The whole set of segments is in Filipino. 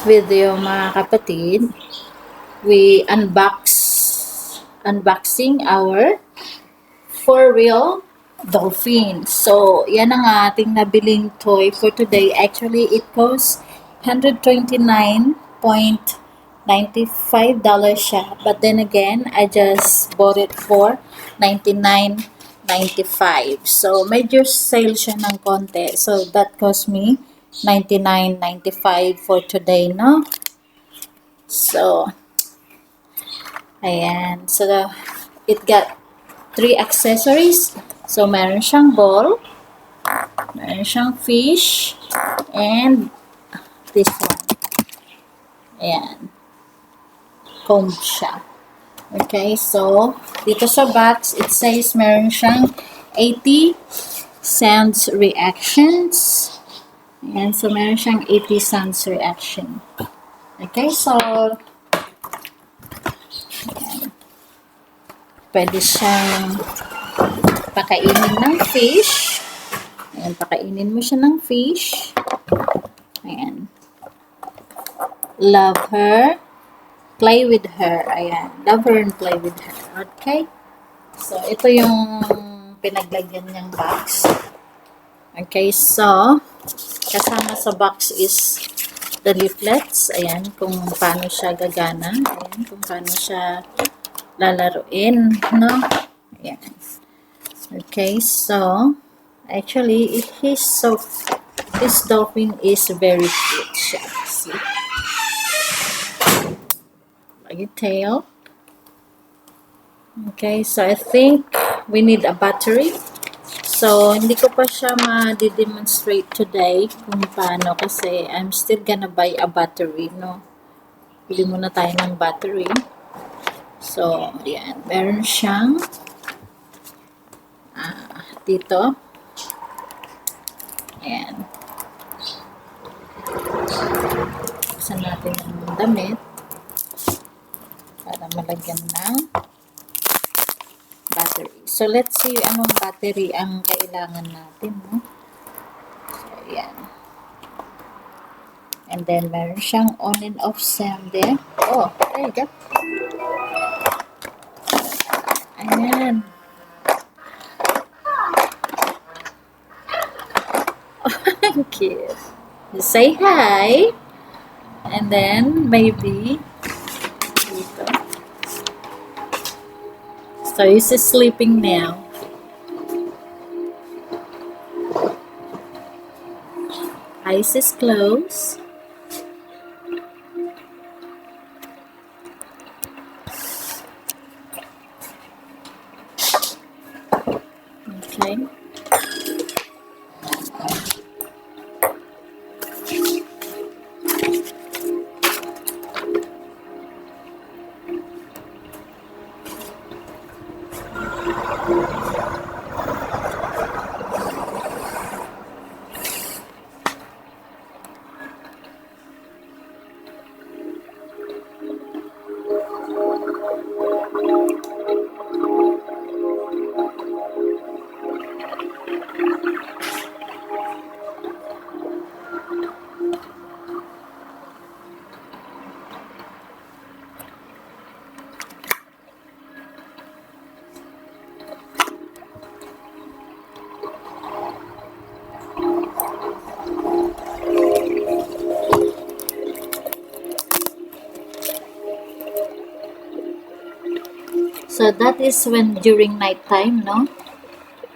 video mga kapatid, we unboxing our Furreal dolphin. So, yan ang ating nabiling toy for today. Actually, it costs $129.95 siya. But then again, I just bought it for $99.95. So, medyo sale siya ng konti. So, that cost me $99.95 for today, no? So, ayan. So, it got 3 accessories. So, meron siyang ball, meron siyang fish, and this one. Ayan. Comb siya. Okay, so, dito sa box, it says meron siyang 80 sounds reactions. Ayan, so meron siyang 80 sounds reaction. Okay, so, ayan. Pwede siyang pakainin ng fish. Ayan, pakainin mo siya ng fish. Ayan. Love her. Play with her. Ayan. Love her and play with her. Okay? So, ito yung pinaglagyan niyang box. Okay, so, kasama sa box is the leaflets. Ayan, kung paano siya gagana. Ayan, kung paano siya lalaruin. No? Ayan. Okay, so, actually, this dolphin is very cute siya. See? Like a tail. Okay, so I think we need a battery. So, hindi ko pa siya ma-demonstrate today kung paano kasi I'm still gonna buy a battery, no? Bili muna tayo ng battery. So, ayan. Meron siyang dito. Ayan. Buksan natin ang damit para malagyan ng battery. So, let's see anong battery ang kailangan natin. No? So, ayan. And then, meron siyang on and off sound there. Oh, there you go. Ayan. Cute. You say hi. And then, maybe, dito. So, he's sleeping now. Eyes is closed. Okay. So that is when during night time, no?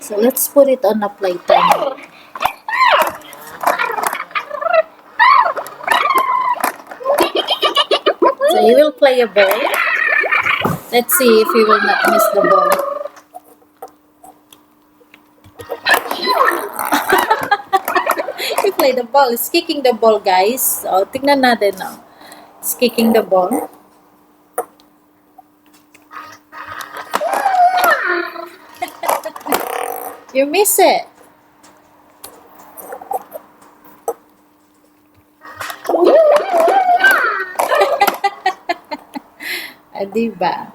So let's put it on a playtime. So you will play a ball. Let's see if you will not miss the ball. You play the ball. It's kicking the ball, guys. So tingnan natin, no? It's kicking the ball. You miss it. Diba?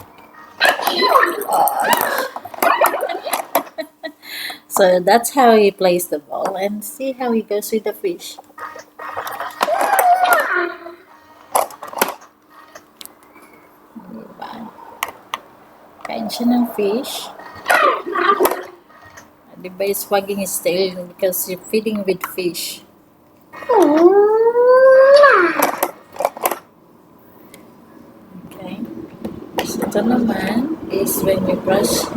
So that's how he plays the ball, and see how he goes with the fish. Kumakain siya ng fish. Diba is wagging his tail because you're feeding with fish. Okay. So, ito naman is when you brush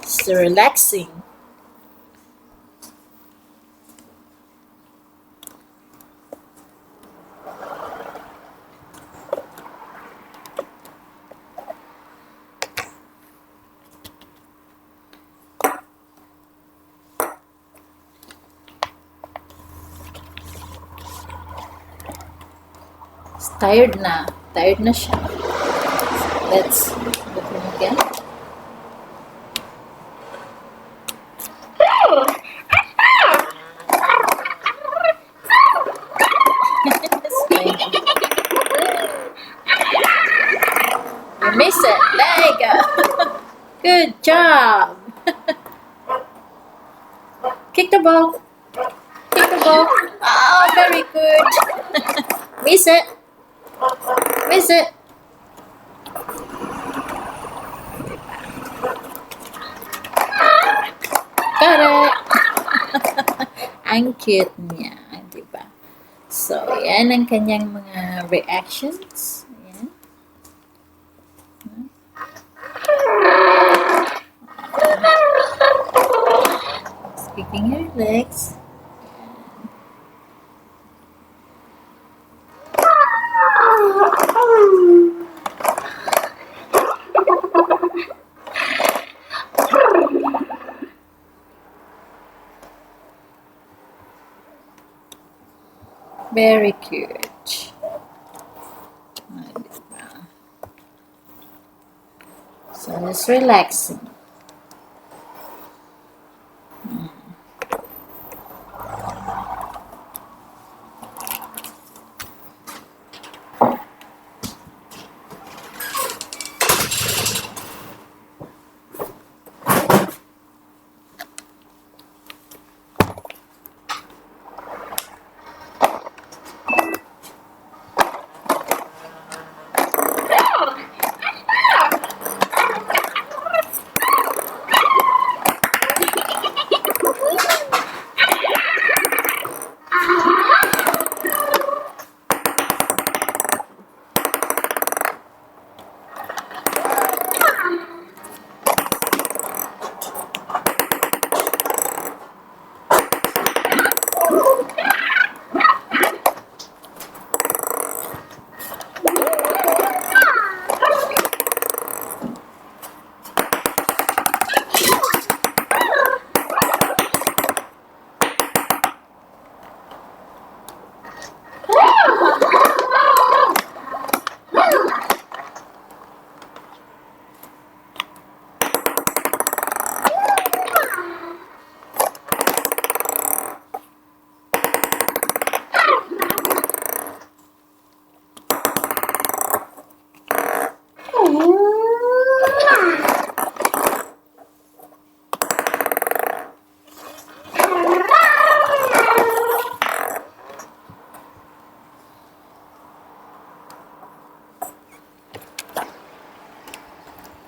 it's relaxing. Tired na siya. Let's look him again. You miss it. There you go. Good job. Kick the ball. Kick the ball. Oh, very good. Miss it. Miss it. Got it. Ang cute niya, diba? So, yan ang kanyang mga reactions. Ayan. Kicking your legs. Very cute. So it's relaxing.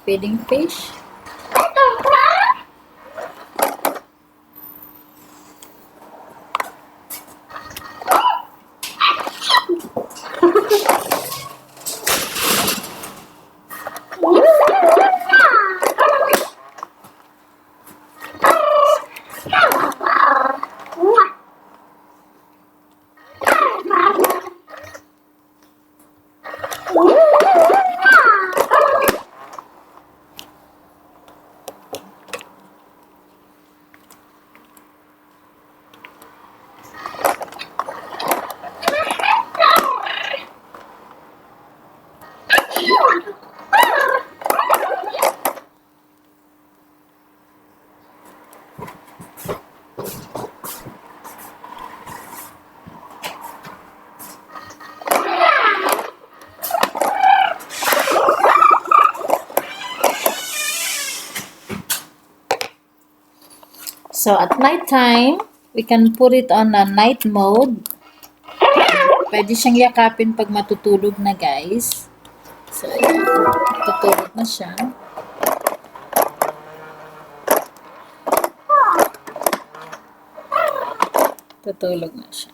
Feeding fish. So at night time, we can put it on a night mode. Pwede siyang yakapin pag matutulog na, guys. So, ayan. Tutulog na siya. Tutulog na siya.